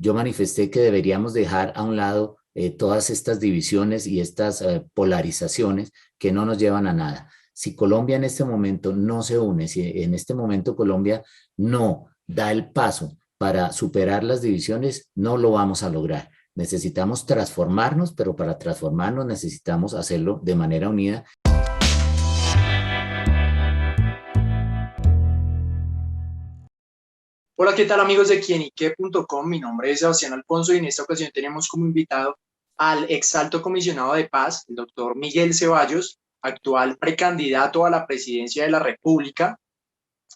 yo manifesté que deberíamos dejar a un lado todas estas divisiones y estas polarizaciones que no nos llevan a nada. Si Colombia en este momento no se une, si en este momento Colombia no da el paso para superar las divisiones, no lo vamos a lograr. Necesitamos transformarnos, pero para transformarnos necesitamos hacerlo de manera unida. Hola, ¿qué tal amigos de quienique.com? Mi nombre es Sebastián Alfonso y en esta ocasión tenemos como invitado al ex alto comisionado de paz, el doctor Miguel Ceballos, actual precandidato a la presidencia de la República.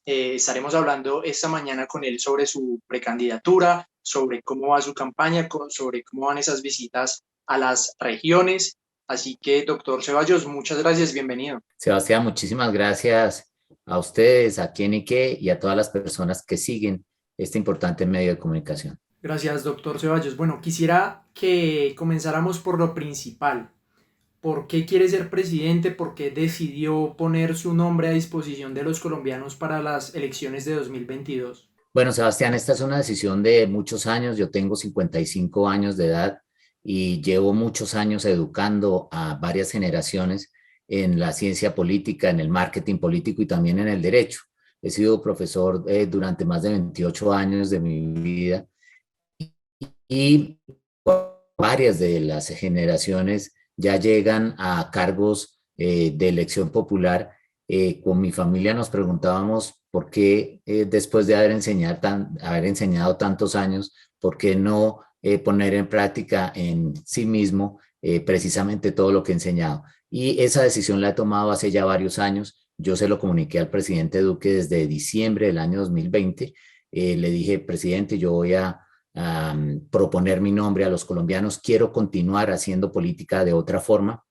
Estaremos hablando esta mañana con él sobre su precandidatura, sobre cómo va su campaña, sobre cómo van esas visitas a las regiones. Así que, doctor Ceballos, muchas gracias, bienvenido. Sebastián, muchísimas gracias a ustedes, a Quienique y a todas las personas que siguen este importante medio de comunicación. Gracias, doctor Ceballos. Bueno, quisiera que comenzáramos por lo principal. ¿Por qué quiere ser presidente? ¿Por qué decidió poner su nombre a disposición de los colombianos para las elecciones de 2022? Bueno, Sebastián, esta es una decisión de muchos años. Yo tengo 55 años de edad y llevo muchos años educando a varias generaciones en la ciencia política, en el marketing político y también en el derecho. He sido profesor durante más de 28 años de mi vida y varias de las generaciones ya llegan a cargos de elección popular. Con mi familia nos preguntábamos por qué después de haber enseñado tantos años, por qué no poner en práctica en sí mismo precisamente todo lo que he enseñado. Y esa decisión la he tomado hace ya varios años. Yo se lo comuniqué al presidente Duque desde diciembre del año 2020. Le dije, presidente, yo voy a proponer mi nombre a los colombianos. Quiero continuar haciendo política de otra forma,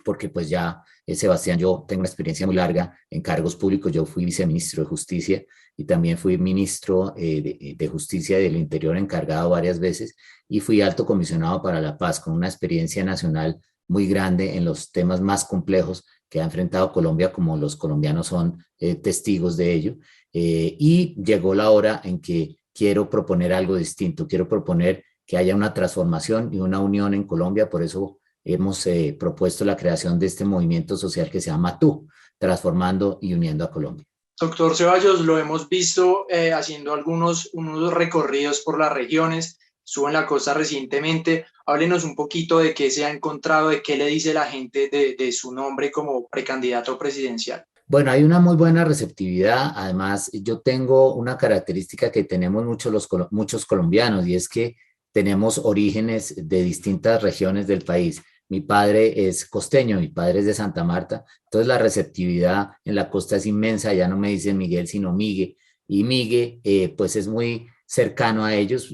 porque pues ya, Sebastián, yo tengo una experiencia muy larga en cargos públicos. Yo fui viceministro de Justicia y también fui ministro de Justicia y del Interior encargado varias veces y fui alto comisionado para la paz con una experiencia nacional muy grande en los temas más complejos que ha enfrentado Colombia, como los colombianos son testigos de ello. Y llegó la hora en que quiero proponer algo distinto, quiero proponer que haya una transformación y una unión en Colombia. Por eso hemos propuesto la creación de este movimiento social que se llama TÚ, Transformando y Uniendo a Colombia. Doctor Ceballos, lo hemos visto haciendo unos recorridos por las regiones, estuvo en la costa recientemente. Háblenos un poquito de qué se ha encontrado, de qué le dice la gente de su nombre como precandidato presidencial. Bueno, hay una muy buena receptividad. Además, yo tengo una característica que tenemos muchos colombianos, y es que tenemos orígenes de distintas regiones del país. Mi padre es costeño, mi padre es de Santa Marta, entonces la receptividad en la costa es inmensa. Ya no me dicen Miguel, sino Migue, y Migue pues es muy cercano a ellos.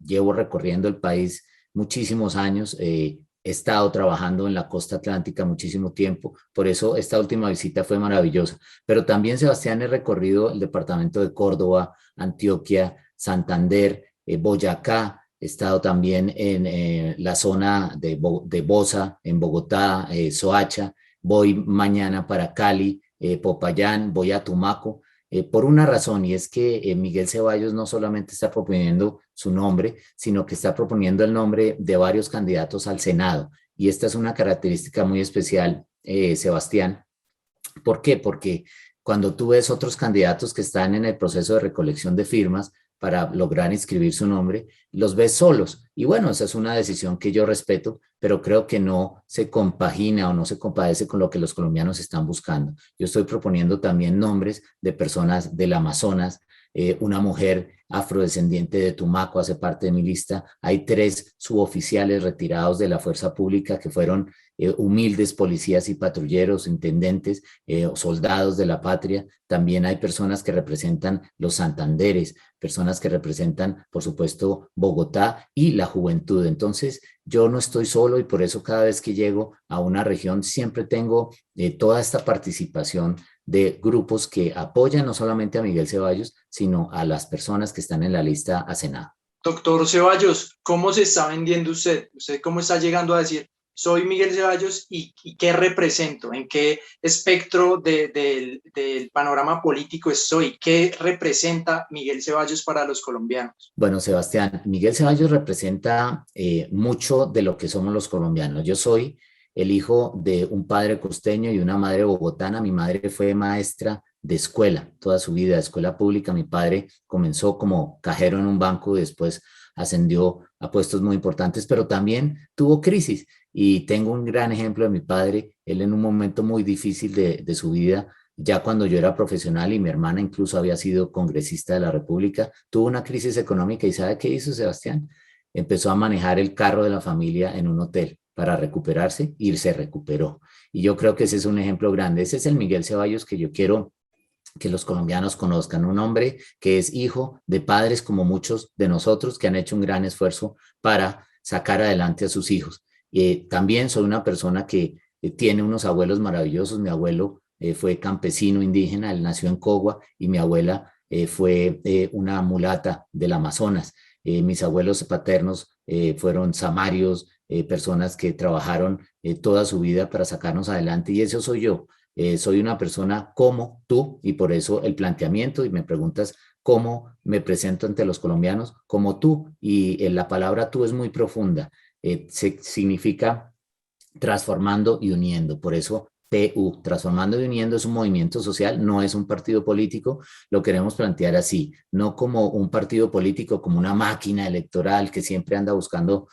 Llevo recorriendo el país muchísimos años. He estado trabajando en la costa atlántica muchísimo tiempo, por eso esta última visita fue maravillosa. Pero también, Sebastián, he recorrido el departamento de Córdoba, Antioquia, Santander, Boyacá. He estado también en la zona de Bosa, en Bogotá, Soacha. Voy mañana para Cali, Popayán, voy a Tumaco. Por una razón, y es que Miguel Ceballos no solamente está proponiendo su nombre, sino que está proponiendo el nombre de varios candidatos al Senado. Y esta es una característica muy especial, Sebastián. ¿Por qué? Porque cuando tú ves otros candidatos que están en el proceso de recolección de firmas para lograr inscribir su nombre, los ves solos. Y bueno, esa es una decisión que yo respeto, pero creo que no se compagina o no se compadece con lo que los colombianos están buscando. Yo estoy proponiendo también nombres de personas del Amazonas. Una mujer afrodescendiente de Tumaco hace parte de mi lista. Hay 3 suboficiales retirados de la fuerza pública que fueron humildes policías y patrulleros, intendentes, soldados de la patria. También hay personas que representan los Santanderes, personas que representan, por supuesto, Bogotá y la juventud. Entonces, yo no estoy solo, y por eso cada vez que llego a una región siempre tengo toda esta participación de grupos que apoyan no solamente a Miguel Ceballos, sino a las personas que están en la lista a Senado. Doctor Ceballos, ¿cómo se está vendiendo usted? ¿Usted cómo está llegando a decir, soy Miguel Ceballos y qué represento, en qué espectro del panorama político estoy, qué representa Miguel Ceballos para los colombianos. Bueno, Sebastián, Miguel Ceballos representa mucho de lo que somos los colombianos. Yo soy el hijo de un padre costeño y una madre bogotana. Mi madre fue maestra de escuela toda su vida, de escuela pública. Mi padre comenzó como cajero en un banco y después ascendió a puestos muy importantes, pero también tuvo crisis. Y tengo un gran ejemplo de mi padre. Él en un momento muy difícil de su vida, ya cuando yo era profesional y mi hermana incluso había sido congresista de la República, tuvo una crisis económica y ¿sabe qué hizo Sebastián? Empezó a manejar el carro de la familia en un hotel para recuperarse y se recuperó. Y yo creo que ese es un ejemplo grande. Ese es el Miguel Ceballos que yo quiero que los colombianos conozcan, un hombre que es hijo de padres como muchos de nosotros que han hecho un gran esfuerzo para sacar adelante a sus hijos. También soy una persona que tiene unos abuelos maravillosos. Mi abuelo fue campesino indígena, él nació en Cogua y mi abuela fue una mulata del Amazonas. Mis abuelos paternos fueron samarios, personas que trabajaron toda su vida para sacarnos adelante y eso soy yo. Soy una persona como tú y por eso el planteamiento y me preguntas cómo me presento ante los colombianos como tú y la palabra tú es muy profunda, significa transformando y uniendo, por eso TU, transformando y uniendo es un movimiento social, no es un partido político, lo queremos plantear así, no como un partido político, como una máquina electoral que siempre anda buscando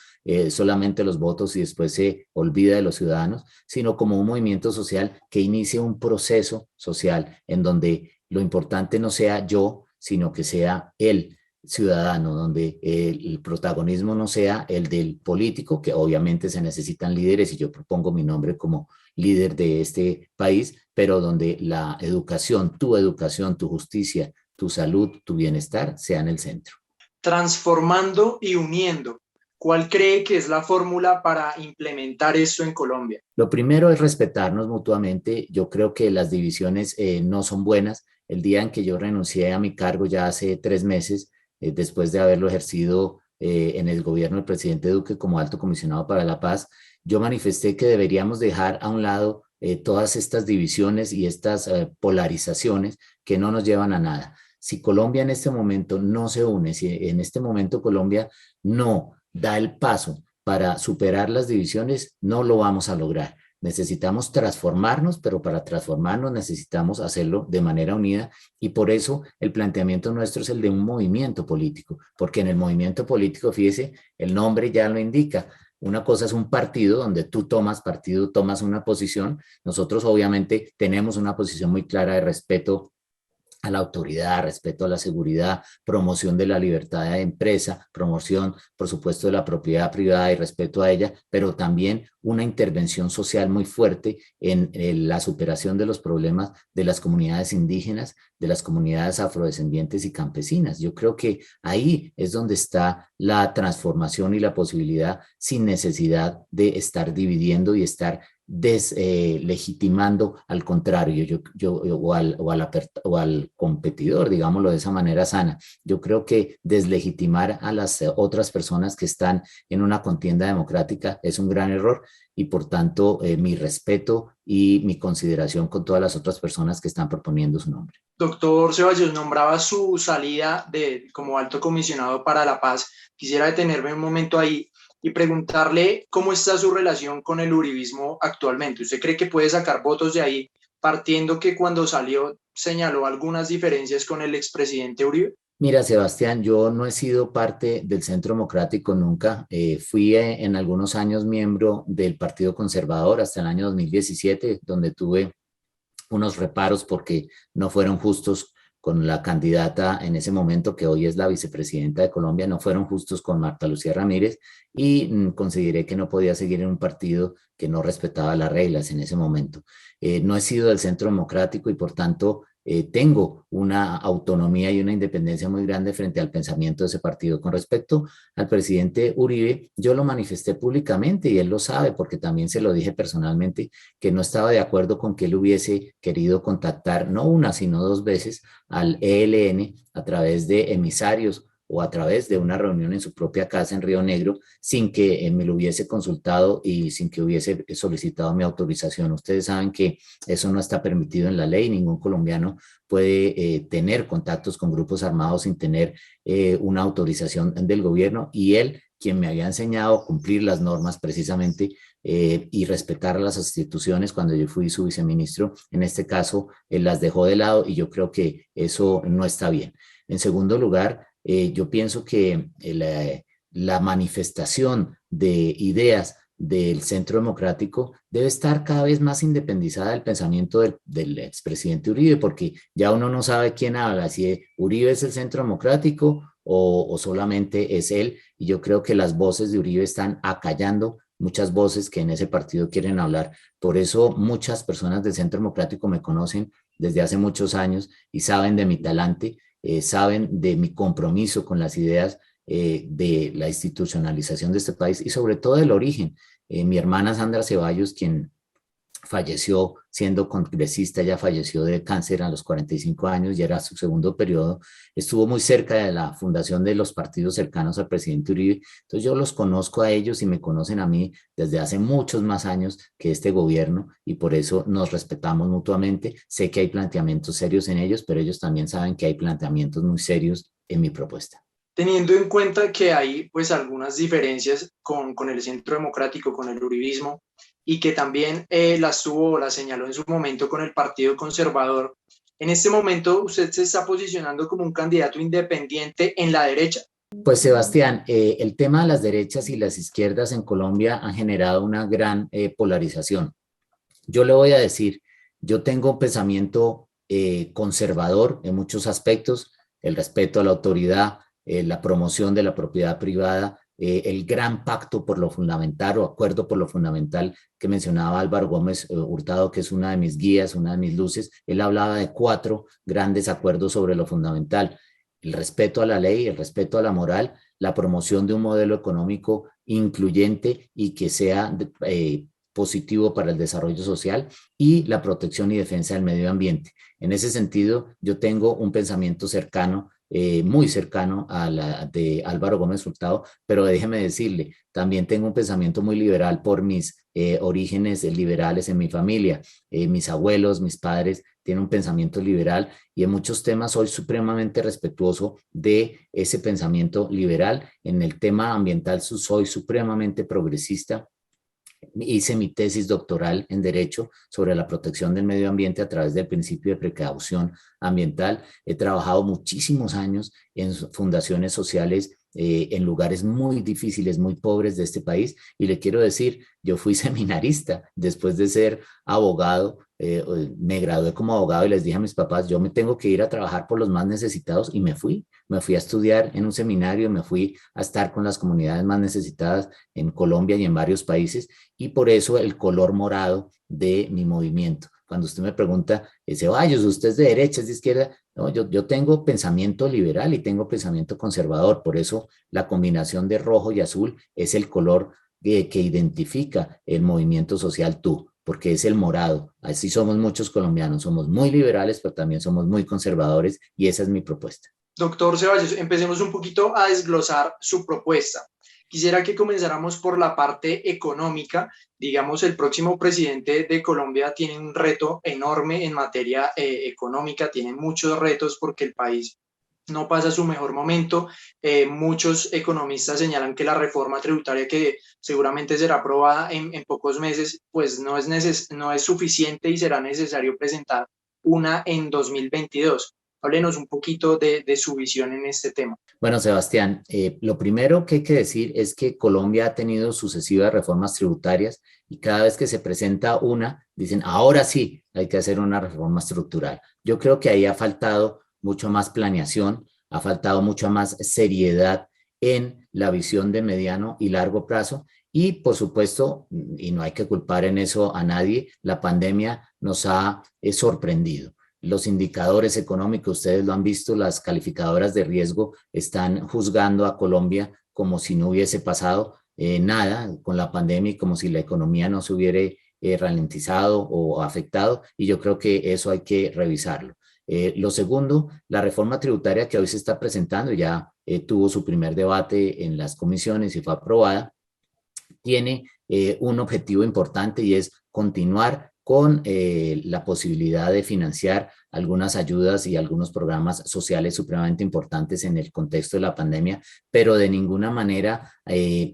solamente los votos y después se olvida de los ciudadanos, sino como un movimiento social que inicie un proceso social en donde lo importante no sea yo, sino que sea él ciudadano, donde el protagonismo no sea el del político, que obviamente se necesitan líderes y yo propongo mi nombre como líder de este país, pero donde la educación, tu justicia, tu salud, tu bienestar sean el centro. Transformando y uniendo. ¿Cuál cree que es la fórmula para implementar esto en Colombia? Lo primero es respetarnos mutuamente. Yo creo que las divisiones no son buenas. El día en que yo renuncié a mi cargo ya hace 3 meses, después de haberlo ejercido en el gobierno del presidente Duque como alto comisionado para la paz, yo manifesté que deberíamos dejar a un lado todas estas divisiones y estas polarizaciones que no nos llevan a nada. Si Colombia en este momento no se une, si en este momento Colombia no da el paso para superar las divisiones, no lo vamos a lograr. Necesitamos transformarnos, pero para transformarnos necesitamos hacerlo de manera unida y por eso el planteamiento nuestro es el de un movimiento político, porque en el movimiento político, fíjese, el nombre ya lo indica. Una cosa es un partido donde tú tomas partido, tomas una posición. Nosotros obviamente tenemos una posición muy clara de respeto a la autoridad, respeto a la seguridad, promoción de la libertad de empresa, promoción, por supuesto, de la propiedad privada y respeto a ella, pero también una intervención social muy fuerte en la superación de los problemas de las comunidades indígenas, de las comunidades afrodescendientes y campesinas. Yo creo que ahí es donde está la transformación y la posibilidad sin necesidad de estar dividiendo y estar deslegitimando al contrario o al competidor, digámoslo de esa manera sana. Yo creo que deslegitimar a las otras personas que están en una contienda democrática es un gran error y por tanto mi respeto y mi consideración con todas las otras personas que están proponiendo su nombre. Doctor Ceballos, nombraba su salida como alto comisionado para la paz. Quisiera detenerme un momento ahí y preguntarle cómo está su relación con el uribismo actualmente. ¿Usted cree que puede sacar votos de ahí, partiendo que cuando salió señaló algunas diferencias con el expresidente Uribe? Mira, Sebastián, yo no he sido parte del Centro Democrático nunca. Fui en algunos años miembro del Partido Conservador hasta el año 2017, donde tuve unos reparos porque no fueron justos con la candidata en ese momento, que hoy es la vicepresidenta de Colombia, no fueron justos con Marta Lucía Ramírez y consideré que no podía seguir en un partido que no respetaba las reglas en ese momento. No he sido del Centro Democrático y por tanto tengo una autonomía y una independencia muy grande frente al pensamiento de ese partido. Con respecto al presidente Uribe, yo lo manifesté públicamente y él lo sabe porque también se lo dije personalmente que no estaba de acuerdo con que él hubiese querido contactar no una, sino 2 veces al ELN a través de emisarios o a través de una reunión en su propia casa en Río Negro sin que me lo hubiese consultado y sin que hubiese solicitado mi autorización. Ustedes saben que eso no está permitido en la ley. Ningún colombiano puede tener contactos con grupos armados sin tener una autorización del gobierno, y él, quien me había enseñado a cumplir las normas precisamente y respetar las instituciones cuando yo fui su viceministro, en este caso las dejó de lado, y yo creo que eso no está bien. En segundo lugar, yo pienso que la manifestación de ideas del Centro Democrático debe estar cada vez más independizada del pensamiento del expresidente Uribe, porque ya uno no sabe quién habla, si Uribe es el Centro Democrático o solamente es él, y yo creo que las voces de Uribe están acallando muchas voces que en ese partido quieren hablar. Por eso muchas personas del Centro Democrático me conocen desde hace muchos años y saben de mi talante, saben de mi compromiso con las ideas de la institucionalización de este país y sobre todo del origen. Mi hermana Sandra Ceballos, quien falleció siendo congresista, ya falleció de cáncer a los 45 años, ya era su segundo periodo, estuvo muy cerca de la fundación de los partidos cercanos al presidente Uribe. Entonces yo los conozco a ellos y me conocen a mí desde hace muchos más años que este gobierno, y por eso nos respetamos mutuamente. Sé que hay planteamientos serios en ellos, pero ellos también saben que hay planteamientos muy serios en mi propuesta. Teniendo en cuenta que hay pues algunas diferencias con el Centro Democrático, con el uribismo, y que también las tuvo, las señaló en su momento con el Partido Conservador, en este momento usted se está posicionando como un candidato independiente en la derecha. Pues Sebastián, el tema de las derechas y las izquierdas en Colombia han generado una gran polarización. Yo le voy a decir, yo tengo un pensamiento conservador en muchos aspectos: el respeto a la autoridad, la promoción de la propiedad privada, el gran pacto por lo fundamental o acuerdo por lo fundamental que mencionaba Álvaro Gómez Hurtado, que es una de mis guías, una de mis luces. Él hablaba de 4 grandes acuerdos sobre lo fundamental: el respeto a la ley, el respeto a la moral, la promoción de un modelo económico incluyente y que sea positivo para el desarrollo social, y la protección y defensa del medio ambiente. En ese sentido, yo tengo un pensamiento cercano, muy cercano a la de Álvaro Gómez Hurtado, pero déjeme decirle, también tengo un pensamiento muy liberal por mis orígenes liberales en mi familia. Mis abuelos, mis padres tienen un pensamiento liberal, y en muchos temas soy supremamente respetuoso de ese pensamiento liberal. En el tema ambiental soy supremamente progresista. Hice mi tesis doctoral en Derecho sobre la protección del medio ambiente a través del principio de precaución ambiental. He trabajado muchísimos años en fundaciones sociales en lugares muy difíciles, muy pobres de este país. Y le quiero decir, yo fui seminarista después de ser abogado. Me gradué como abogado y les dije a mis papás, yo me tengo que ir a trabajar por los más necesitados, y me fui a estudiar en un seminario, me fui a estar con las comunidades más necesitadas en Colombia y en varios países, y por eso el color morado de mi movimiento. Cuando usted me pregunta, Ceballos, ¿usted es de derecha, es de izquierda? No, yo tengo pensamiento liberal y tengo pensamiento conservador. Por eso la combinación de rojo y azul es el color que identifica el movimiento social TU, porque es el morado. Así somos muchos colombianos, somos muy liberales, pero también somos muy conservadores, y esa es mi propuesta. Doctor Ceballos, empecemos un poquito a desglosar su propuesta. Quisiera que comenzáramos por la parte económica. Digamos, el próximo presidente de Colombia tiene un reto enorme en materia económica, tiene muchos retos porque el país no pasa su mejor momento. Muchos economistas señalan que la reforma tributaria, que seguramente será aprobada en pocos meses, pues no es suficiente y será necesario presentar una en 2022. Háblenos un poquito de su visión en este tema. Bueno, Sebastián, lo primero que hay que decir es que Colombia ha tenido sucesivas reformas tributarias, y cada vez que se presenta una, dicen, ahora sí, hay que hacer una reforma estructural. Yo creo que ahí ha faltado mucho más planeación, ha faltado mucha más seriedad en la visión de mediano y largo plazo, y por supuesto, y no hay que culpar en eso a nadie, la pandemia nos ha sorprendido. Los indicadores económicos, ustedes lo han visto, las calificadoras de riesgo están juzgando a Colombia como si no hubiese pasado nada con la pandemia y como si la economía no se hubiera ralentizado o afectado, y yo creo que eso hay que revisarlo. Lo segundo, la reforma tributaria que hoy se está presentando, ya tuvo su primer debate en las comisiones y fue aprobada, tiene un objetivo importante y es continuar con la posibilidad de financiar algunas ayudas y algunos programas sociales supremamente importantes en el contexto de la pandemia, pero de ninguna manera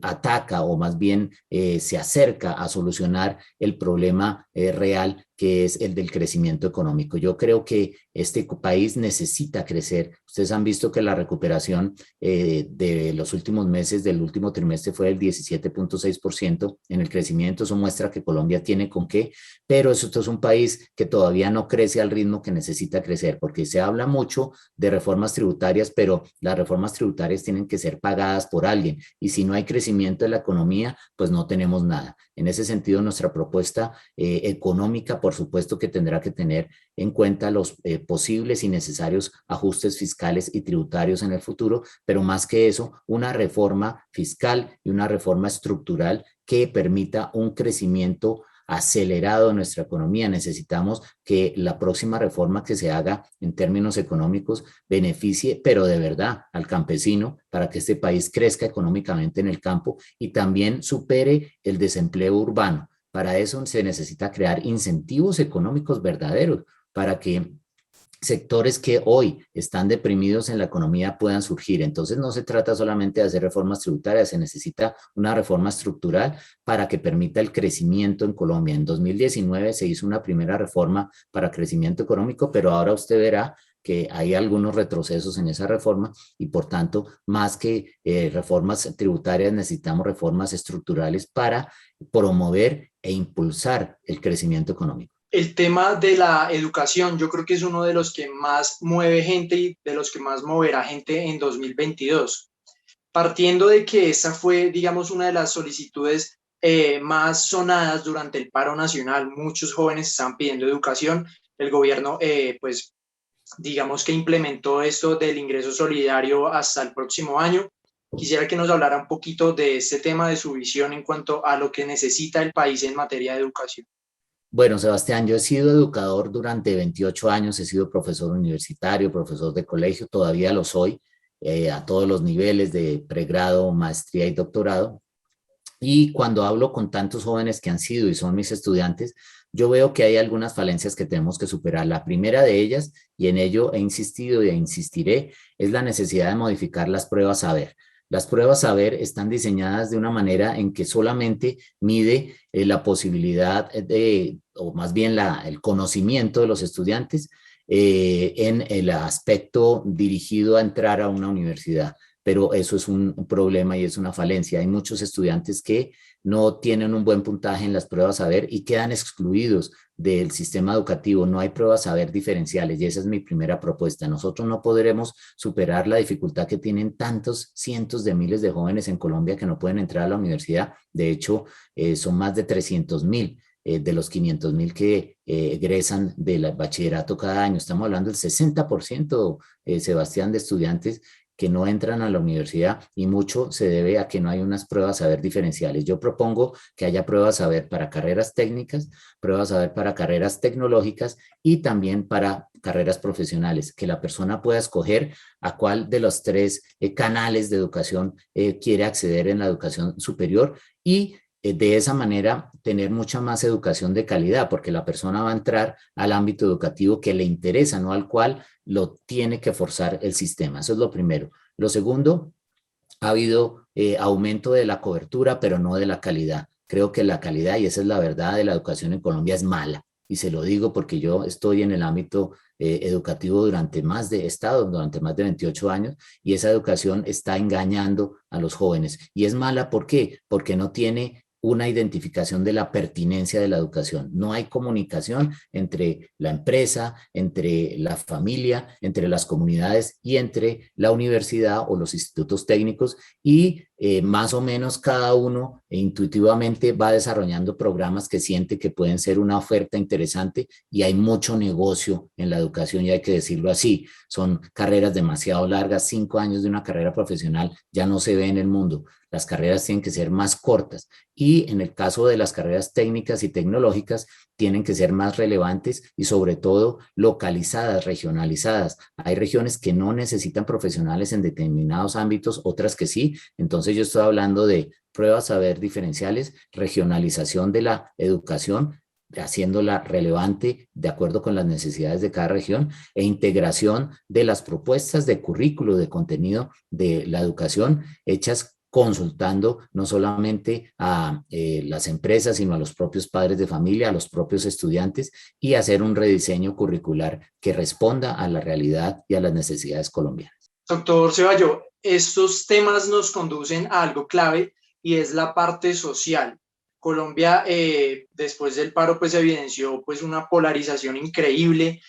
ataca o más bien se acerca a solucionar el problema real que es el del crecimiento económico. Yo creo que este país necesita crecer. Ustedes han visto que la recuperación de los últimos meses, del último trimestre, fue del 17.6% en el crecimiento. Eso muestra que Colombia tiene con qué, pero esto es un país que todavía no crece al ritmo que necesita crecer, porque se habla mucho de reformas tributarias, pero las reformas tributarias tienen que ser pagadas por alguien, y si no hay crecimiento de la economía, pues no tenemos nada. En ese sentido, nuestra propuesta económica, por supuesto que tendrá que tener en cuenta los posibles y necesarios ajustes fiscales y tributarios en el futuro, pero más que eso, una reforma fiscal y una reforma estructural que permita un crecimiento acelerado de nuestra economía. Necesitamos que la próxima reforma que se haga en términos económicos beneficie, pero de verdad, al campesino, para que este país crezca económicamente en el campo y también supere el desempleo urbano. Para eso se necesita crear incentivos económicos verdaderos para que sectores que hoy están deprimidos en la economía puedan surgir. Entonces no se trata solamente de hacer reformas tributarias, se necesita una reforma estructural para que permita el crecimiento en Colombia. En 2019 se hizo una primera reforma para crecimiento económico, pero ahora usted verá que hay algunos retrocesos en esa reforma y por tanto, más que reformas tributarias, necesitamos reformas estructurales para promover e impulsar el crecimiento económico. El tema de la educación, yo creo que es uno de los que más mueve gente y de los que más moverá gente en 2022. Partiendo de que esa fue, digamos, una de las solicitudes más sonadas durante el paro nacional, muchos jóvenes están pidiendo educación, el gobierno, pues, digamos que implementó esto del ingreso solidario hasta el próximo año. Quisiera que nos hablara un poquito de este tema, de su visión en cuanto a lo que necesita el país en materia de educación. Bueno, Sebastián, yo he sido educador durante 28 años, he sido profesor universitario, profesor de colegio, todavía lo soy, a todos los niveles de pregrado, maestría y doctorado. Y cuando hablo con tantos jóvenes que han sido y son mis estudiantes, yo veo que hay algunas falencias que tenemos que superar. La primera de ellas, y en ello he insistido y insistiré, es la necesidad de modificar las pruebas saber. Las pruebas saber están diseñadas de una manera en que solamente mide la posibilidad de, o más bien el conocimiento de los estudiantes en el aspecto dirigido a entrar a una universidad. Pero eso es un problema y es una falencia. Hay muchos estudiantes que no tienen un buen puntaje en las pruebas saber y quedan excluidos del sistema educativo. No hay pruebas saber diferenciales y esa es mi primera propuesta. Nosotros no podremos superar la dificultad que tienen tantos cientos de miles de jóvenes en Colombia que no pueden entrar a la universidad. De hecho, son más de 300.000 de los 500.000 que egresan del bachillerato cada año. Estamos hablando del 60%, Sebastián, de estudiantes que no entran a la universidad y mucho se debe a que no hay unas pruebas saber diferenciales. Yo propongo que haya pruebas saber para carreras técnicas, pruebas saber para carreras tecnológicas y también para carreras profesionales, que la persona pueda escoger a cuál de los tres canales de educación quiere acceder en la educación superior y de esa manera tener mucha más educación de calidad, porque la persona va a entrar al ámbito educativo que le interesa, no al cual lo tiene que forzar el sistema. Eso es lo primero. Lo segundo, ha habido aumento de la cobertura, pero no de la calidad. Creo que la calidad, y esa es la verdad de la educación en Colombia, es mala. Y se lo digo porque yo estoy en el ámbito educativo he estado durante más de 28 años y esa educación está engañando a los jóvenes. Y es mala, ¿por qué? Porque no tiene una identificación de la pertinencia de la educación. No hay comunicación entre la empresa, entre la familia, entre las comunidades y entre la universidad o los institutos técnicos y más o menos cada uno intuitivamente va desarrollando programas que siente que pueden ser una oferta interesante y hay mucho negocio en la educación y hay que decirlo así. Son carreras demasiado largas, 5 años de una carrera profesional ya no se ve en el mundo. Las carreras tienen que ser más cortas y en el caso de las carreras técnicas y tecnológicas tienen que ser más relevantes y sobre todo localizadas, regionalizadas. Hay regiones que no necesitan profesionales en determinados ámbitos, otras que sí. Entonces yo estoy hablando de pruebas saber diferenciales, regionalización de la educación, haciéndola relevante de acuerdo con las necesidades de cada región e integración de las propuestas de currículo, de contenido de la educación hechas consultando no solamente a las empresas, sino a los propios padres de familia, a los propios estudiantes y hacer un rediseño curricular que responda a la realidad y a las necesidades colombianas. Doctor Ceballos, estos temas nos conducen a algo clave y es la parte social. Colombia, después del paro, pues evidenció pues una polarización increíble,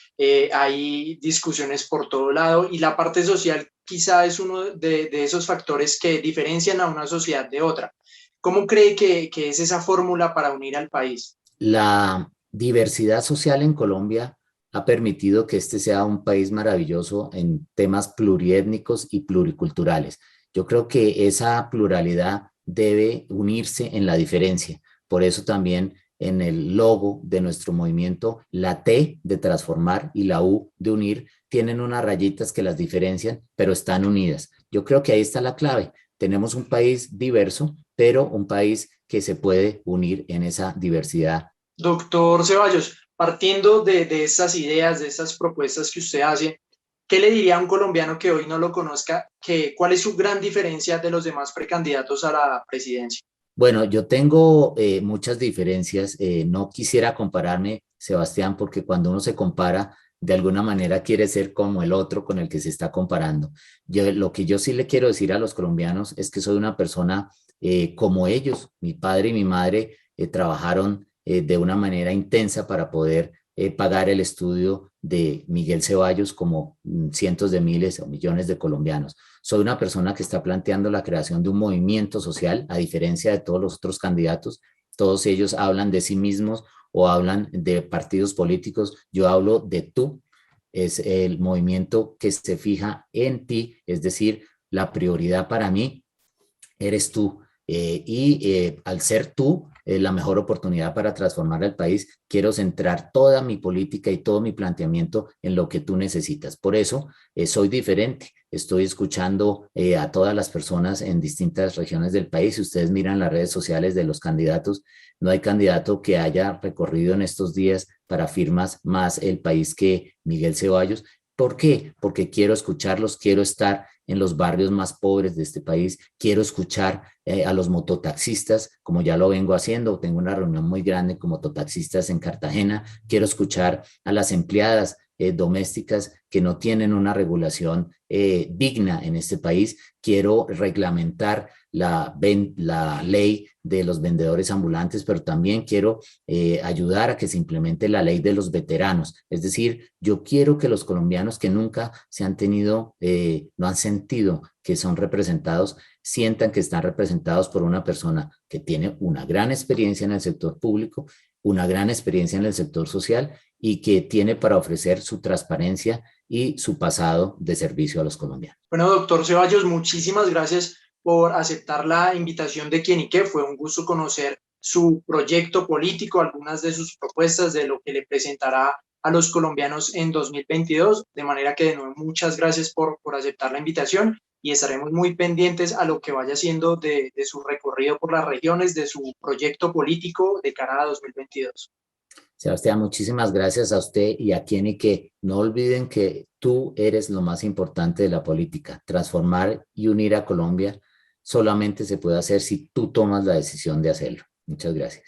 hay discusiones por todo lado y la parte social quizá es uno de esos factores que diferencian a una sociedad de otra. ¿Cómo cree que es esa fórmula para unir al país? La diversidad social en Colombia ha permitido que este sea un país maravilloso en temas pluriétnicos y pluriculturales. Yo creo que esa pluralidad debe unirse en la diferencia. Por eso también en el logo de nuestro movimiento, la T de transformar y la U de unir tienen unas rayitas que las diferencian, pero están unidas. Yo creo que ahí está la clave. Tenemos un país diverso, pero un país que se puede unir en esa diversidad. Doctor Ceballos, partiendo de estas ideas, de estas propuestas que usted hace, ¿qué le diría a un colombiano que hoy no lo conozca? ¿Cuál es su gran diferencia de los demás precandidatos a la presidencia? Bueno, yo tengo muchas diferencias. No quisiera compararme, Sebastián, porque cuando uno se compara, de alguna manera quiere ser como el otro con el que se está comparando. Lo que yo sí le quiero decir a los colombianos es que soy una persona como ellos. Mi padre y mi madre trabajaron de una manera intensa para poder pagar el estudio de Miguel Ceballos como cientos de miles o millones de colombianos. Soy una persona que está planteando la creación de un movimiento social, a diferencia de todos los otros candidatos. Todos ellos hablan de sí mismos o hablan de partidos políticos. Yo hablo de tú. Es el movimiento que se fija en ti, es decir, la prioridad para mí eres tú. Al ser tú la mejor oportunidad para transformar el país, quiero centrar toda mi política y todo mi planteamiento en lo que tú necesitas. Por eso soy diferente. Estoy escuchando a todas las personas en distintas regiones del país. Si ustedes miran las redes sociales de los candidatos, no hay candidato que haya recorrido en estos días para firmas más el país que Miguel Ceballos. ¿Por qué? Porque quiero escucharlos, quiero estar en los barrios más pobres de este país, quiero escuchar a los mototaxistas, como ya lo vengo haciendo, tengo una reunión muy grande con mototaxistas en Cartagena, quiero escuchar a las empleadas domésticas que no tienen una regulación digna en este país, quiero reglamentar la ley de los vendedores ambulantes, pero también quiero ayudar a que se implemente la ley de los veteranos. Es decir, yo quiero que los colombianos que nunca se han tenido, no han sentido que son representados, sientan que están representados por una persona que tiene una gran experiencia en el sector público, una gran experiencia en el sector social y que tiene para ofrecer su transparencia y su pasado de servicio a los colombianos. Bueno, doctor Ceballos, muchísimas gracias por aceptar la invitación de Quién y Qué. Fue un gusto conocer su proyecto político, algunas de sus propuestas, de lo que le presentará a los colombianos en 2022. De manera que, de nuevo, muchas gracias por aceptar la invitación y estaremos muy pendientes a lo que vaya haciendo de su recorrido por las regiones, de su proyecto político de cara a 2022. Sebastián, muchísimas gracias a usted y a quien y que no olviden que tú eres lo más importante de la política. Transformar y unir a Colombia solamente se puede hacer si tú tomas la decisión de hacerlo. Muchas gracias.